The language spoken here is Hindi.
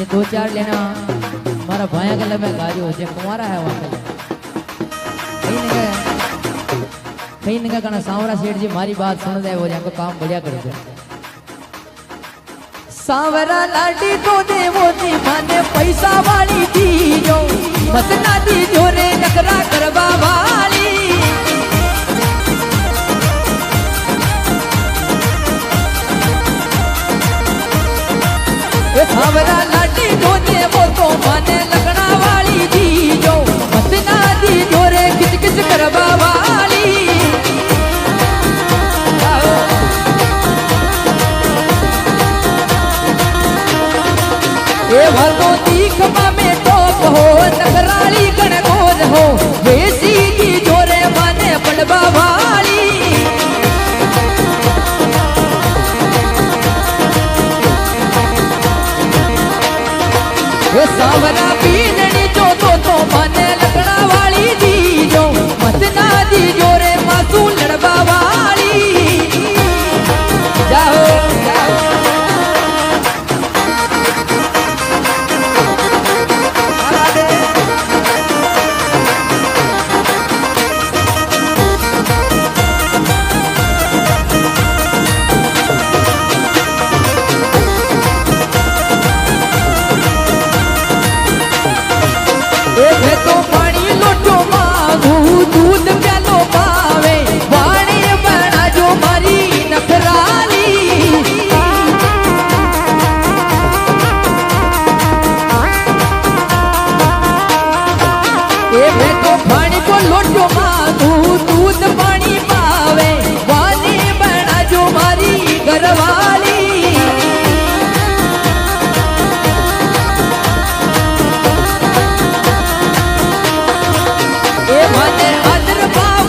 ये 2-4 लेना हमारा भाया के लगे गाड़ी हो जाए कुमारा है वहाँ कहीं निका कहना सांवरा सेठ जी हमारी बात सुन दे वो जाको काम बढ़िया कर दे। सांवरा लाडी तो दे वो दी माने पैसा वाली दी जो मत ना दी जो रे नकरा करवा वाली। ये सांवरा लाडी तो दे वो तो माने लगना वाली दी जो मत ना दी जो रे किच किच करवा वाली। ये भगो दीखमा में टोप हो नगराली गणगोज हो वेसी की जोरे माने पड़वा वाली। ये सांवरा पीननी जो तो माने लगना वाली दी जो मत ना दी जोरे मासू लड़वा वाली। जाओ जाओ तो पानी लोटो मांगू दूध प्यालो पावे वाणी बना जो मारी नखराली। मैं तो पानी को लोटो मांगू दूध पानी पावे वाणी बना जो मारी घरवाली। माने आदर भाव